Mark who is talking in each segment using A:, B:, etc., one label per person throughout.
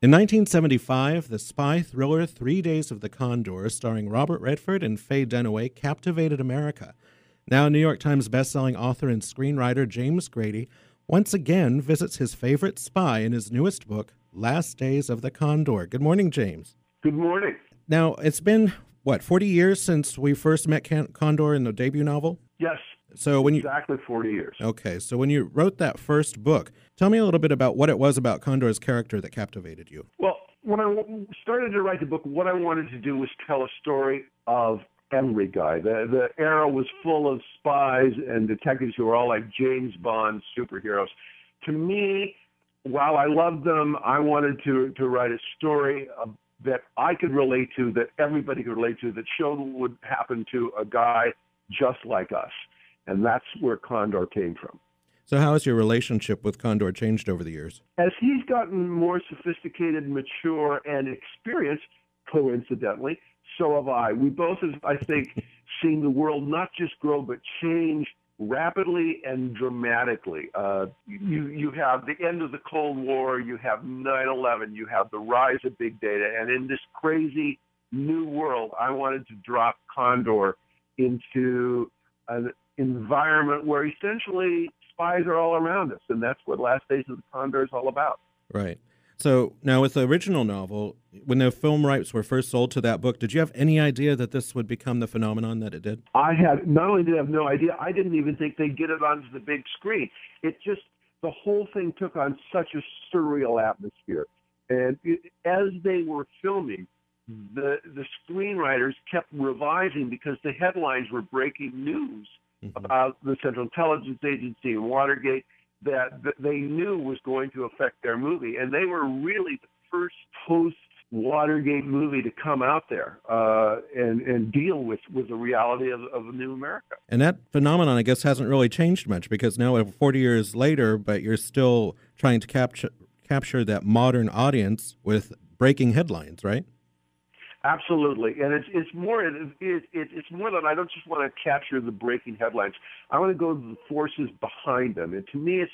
A: In 1975, the spy thriller 3 Days of the Condor, starring Robert Redford and Faye Dunaway, captivated America. Now New York Times bestselling author and screenwriter James Grady once again visits his favorite spy in his newest book, Last Days of the Condor. Good morning, James.
B: Good morning.
A: Now, it's been, 40 years since we first met Condor in the debut novel?
B: Yes,
A: so when
B: exactly 40 years.
A: Okay, so when you wrote that first book, tell me a little bit about what it was about Condor's character that captivated you.
B: Well, when I started to write the book, what I wanted to do was tell a story of every guy. The era was full of spies and detectives who were all like James Bond superheroes. To me, while I loved them, I wanted to write a story that I could relate to, that everybody could relate to, that showed what would happen to a guy just like us. And that's where Condor came from.
A: So how has your relationship with Condor changed over the years?
B: As he's gotten more sophisticated, mature, and experienced, coincidentally, so have I. We both have, I think, seen the world not just grow, but change rapidly and dramatically. You have the end of the Cold War, you have 9/11, you have the rise of big data, and in this crazy new world, I wanted to drop Condor into an environment where essentially spies are all around us, and that's what Last Days of the Condor is all about.
A: Right. So now with the original novel, when the film rights were first sold to that book, did you have any idea that this would become the phenomenon that it did?
B: I had, not only did I have no idea, I didn't even think they'd get it onto the big screen. It just, the whole thing took on such a surreal atmosphere. And as they were filming, the screenwriters kept revising because the headlines were breaking news about the Central Intelligence Agency and Watergate that they knew was going to affect their movie. And they were really the first post-Watergate movie to come out there and deal with the reality of a new America.
A: And that phenomenon, I guess, hasn't really changed much because now 40 years later, but you're still trying to capture that modern audience with breaking headlines, right?
B: Absolutely, and it's more than I don't just want to capture the breaking headlines. I want to go to the forces behind them, and to me,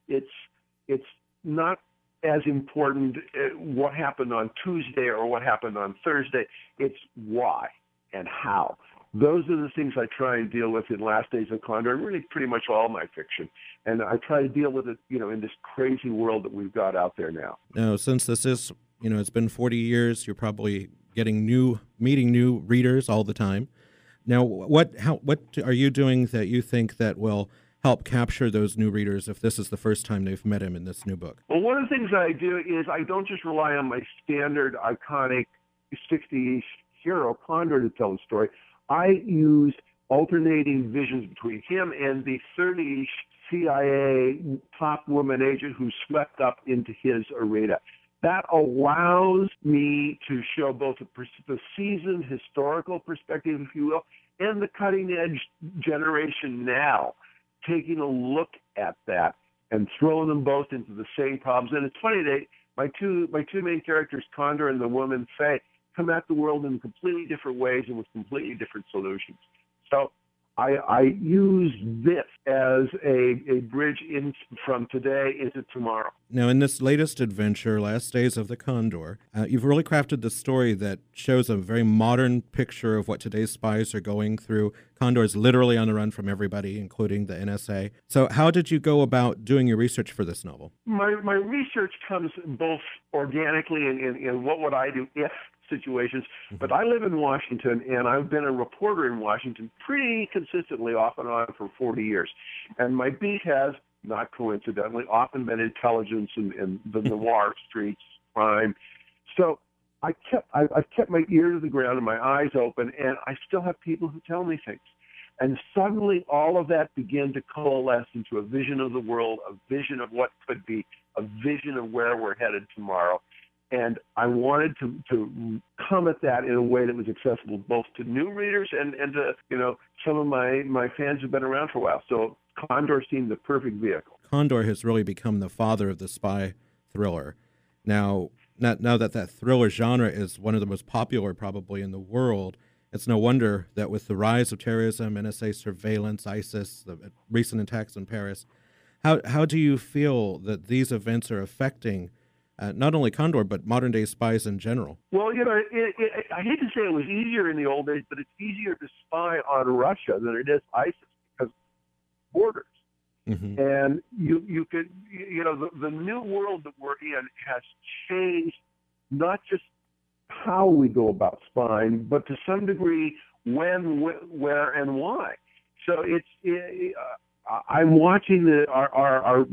B: it's not as important what happened on Tuesday or what happened on Thursday. It's why and how. Those are the things I try and deal with in Last Days of Condor, and really pretty much all my fiction. And I try to deal with it, in this crazy world that we've got out there now.
A: Now, since this is, it's been 40 years, you're probably meeting new readers all the time. Now, what are you doing that you think that will help capture those new readers if this is the first time they've met him in this new book?
B: Well, one of the things that I do is I don't just rely on my standard iconic 60s hero Condor to tell the story. I use alternating visions between him and the 30s CIA top woman agent who swept up into his arena. That allows me to show both the seasoned historical perspective, if you will, and the cutting-edge generation now, taking a look at that and throwing them both into the same problems. And it's funny, my two main characters, Condor and the woman Faye, come at the world in completely different ways and with completely different solutions. So I use this as a bridge in from today into tomorrow.
A: Now, in this latest adventure, Last Days of the Condor, you've really crafted the story that shows a very modern picture of what today's spies are going through. Condor's literally on the run from everybody, including the NSA. So how did you go about doing your research for this novel?
B: My research comes both organically and what would I do if situations, but I live in Washington, and I've been a reporter in Washington pretty consistently off and on for 40 years. And my beat has, not coincidentally, often been intelligence and the noir streets, crime. So I've kept my ear to the ground and my eyes open, and I still have people who tell me things. And suddenly all of that began to coalesce into a vision of the world, a vision of what could be, a vision of where we're headed tomorrow. And I wanted to come at that in a way that was accessible both to new readers and to, some of my fans who've been around for a while. So Condor seemed the perfect vehicle.
A: Condor has really become the father of the spy thriller. Now that thriller genre is one of the most popular probably in the world, it's no wonder that with the rise of terrorism, NSA surveillance, ISIS, the recent attacks in Paris, how do you feel that these events are affecting not only Condor, but modern-day spies in general.
B: Well, you know, I hate to say it was easier in the old days, but it's easier to spy on Russia than it is ISIS because of borders.
A: Mm-hmm.
B: And you could, you know, the new world that we're in has changed not just how we go about spying, but to some degree when, where, and why. So I'm watching our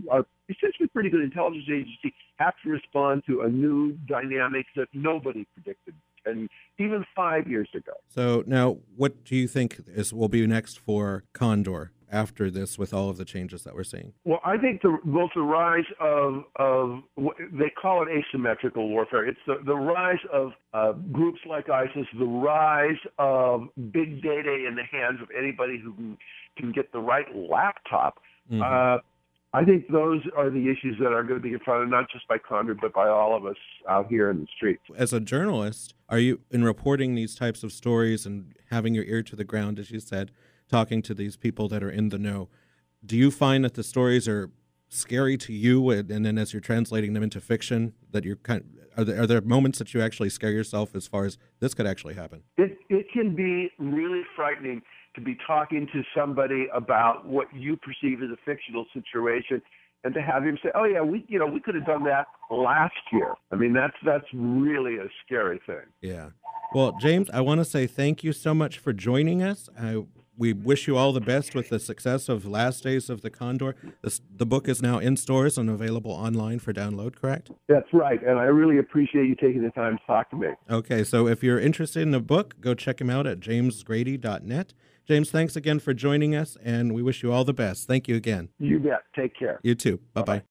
B: essentially pretty good intelligence agency have to respond to a new dynamic that nobody predicted, and even 5 years ago.
A: So now, what do you think will be next for Condor after this, with all of the changes that we're seeing?
B: Well, I think both the rise of they call it asymmetrical warfare. It's the rise of groups like ISIS, the rise of big data in the hands of anybody who can get the right laptop. Mm-hmm. I think those are the issues that are going to be confronted, not just by Condor, but by all of us out here in the streets.
A: As a journalist, are you, in reporting these types of stories and having your ear to the ground, as you said, talking to these people that are in the know, do you find that the stories are scary to you, and then as you're translating them into fiction, that you're are there moments that you actually scare yourself as far as this could actually happen?
B: It can be really frightening to be talking to somebody about what you perceive as a fictional situation, and to have him say, "Oh yeah, we could have done that last year." I mean, that's really a scary thing.
A: Yeah. Well, James, I want to say thank you so much for joining us. We wish you all the best with the success of Last Days of the Condor. The book is now in stores and available online for download, correct?
B: That's right, and I really appreciate you taking the time to talk to me.
A: Okay, so if you're interested in the book, go check him out at jamesgrady.net. James, thanks again for joining us, and we wish you all the best. Thank you again.
B: You bet. Take care.
A: You too. Bye-bye.